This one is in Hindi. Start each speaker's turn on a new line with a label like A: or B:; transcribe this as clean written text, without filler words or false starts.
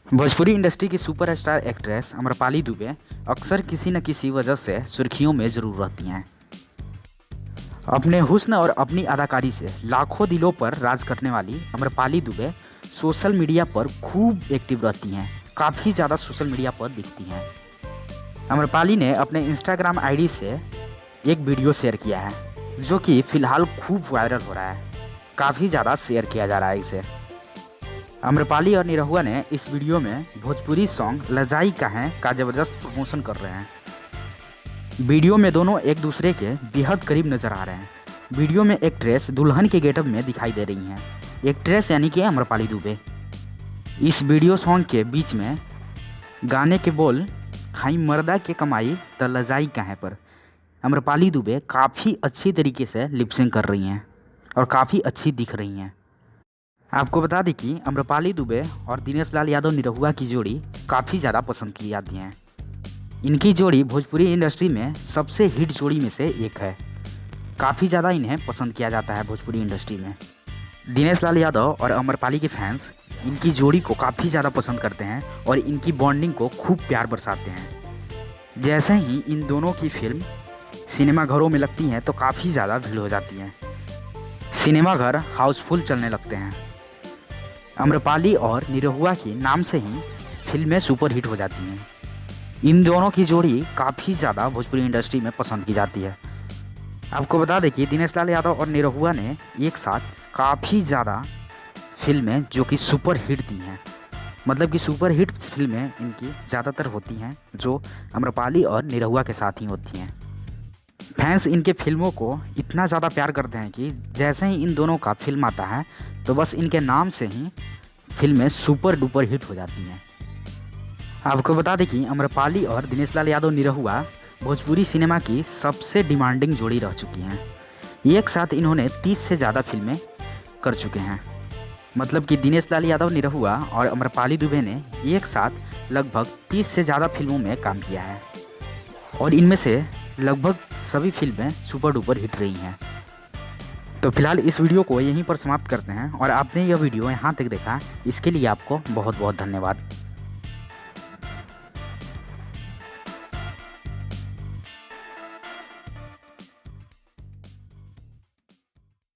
A: भोजपुरी इंडस्ट्री की सुपरस्टार एक्ट्रेस अम्रपाली दुबे अक्सर किसी न किसी वजह से सुर्खियों में ज़रूर रहती हैं। अपने हुस्न और अपनी अदाकारी से लाखों दिलों पर राज करने वाली अम्रपाली दुबे सोशल मीडिया पर खूब एक्टिव रहती हैं, काफ़ी ज़्यादा सोशल मीडिया पर दिखती हैं। अम्रपाली ने अपने इंस्टाग्राम आईडी से एक वीडियो शेयर किया है, जो कि फ़िलहाल खूब वायरल हो रहा है, काफ़ी ज़्यादा शेयर किया जा रहा है इसे। अम्रपाली और निरहुआ ने इस वीडियो में भोजपुरी सॉन्ग लजाई कहें का ज़बरदस्त प्रमोशन कर रहे हैं। वीडियो में दोनों एक दूसरे के बेहद करीब नज़र आ रहे हैं। वीडियो में एक्ट्रेस दुल्हन के गेटअप में दिखाई दे रही हैं, एक्ट्रेस यानी कि अम्रपाली दुबे। इस वीडियो सॉन्ग के बीच में गाने के बोल खाई मर्दा के कमाई त लजाई कहें पर अम्रपाली दुबे काफ़ी अच्छी तरीके से लिपसिंग कर रही हैं और काफ़ी अच्छी दिख रही हैं। आपको बता दें कि अम्रपाली दुबे और दिनेश लाल यादव निरहुआ की जोड़ी काफ़ी ज़्यादा पसंद की जाती हैं। इनकी जोड़ी भोजपुरी इंडस्ट्री में सबसे हिट जोड़ी में से एक है। काफ़ी ज़्यादा इन्हें पसंद किया जाता है भोजपुरी इंडस्ट्री में। दिनेश लाल यादव और अम्रपाली के फैंस इनकी जोड़ी को काफ़ी ज़्यादा पसंद करते हैं और इनकी बॉन्डिंग को खूब प्यार बरसाते हैं। जैसे ही इन दोनों की फिल्म सिनेमाघरों में लगती हैं तो काफ़ी ज़्यादा भीड़ हो जाती है। सिनेमाघर हाउसफुल चलने लगते हैं। अम्रपाली और निरहुआ के नाम से ही फिल्में सुपरहिट हो जाती हैं। इन दोनों की जोड़ी काफ़ी ज़्यादा भोजपुरी इंडस्ट्री में पसंद की जाती है। आपको बता दें कि दिनेश लाल यादव और निरहुआ ने एक साथ काफ़ी ज़्यादा फिल्में जो कि सुपरहिट दी हैं, मतलब कि सुपरहिट फिल्में इनकी ज़्यादातर होती हैं जो अम्रपाली और निरहुआ के साथ ही होती हैं। फैंस इनके फिल्मों को इतना ज़्यादा प्यार करते हैं कि जैसे ही इन दोनों का फिल्म आता है तो बस इनके नाम से ही फिल्में सुपर डुपर हिट हो जाती हैं। आपको बता दें कि अम्रपाली और दिनेश लाल यादव निरहुआ भोजपुरी सिनेमा की सबसे डिमांडिंग जोड़ी रह चुकी हैं। एक साथ इन्होंने 30 से ज़्यादा फिल्में कर चुके हैं, मतलब कि दिनेश लाल यादव निरहुआ और अम्रपाली दुबे ने एक साथ लगभग 30 से ज़्यादा फिल्मों में काम किया है और इनमें से लगभग सभी फिल्में सुपर डुपर हिट रही हैं। तो फिलहाल इस वीडियो को यहीं पर समाप्त करते हैं और आपने यह वीडियो यहाँ तक देखा, इसके लिए आपको बहुत बहुत धन्यवाद।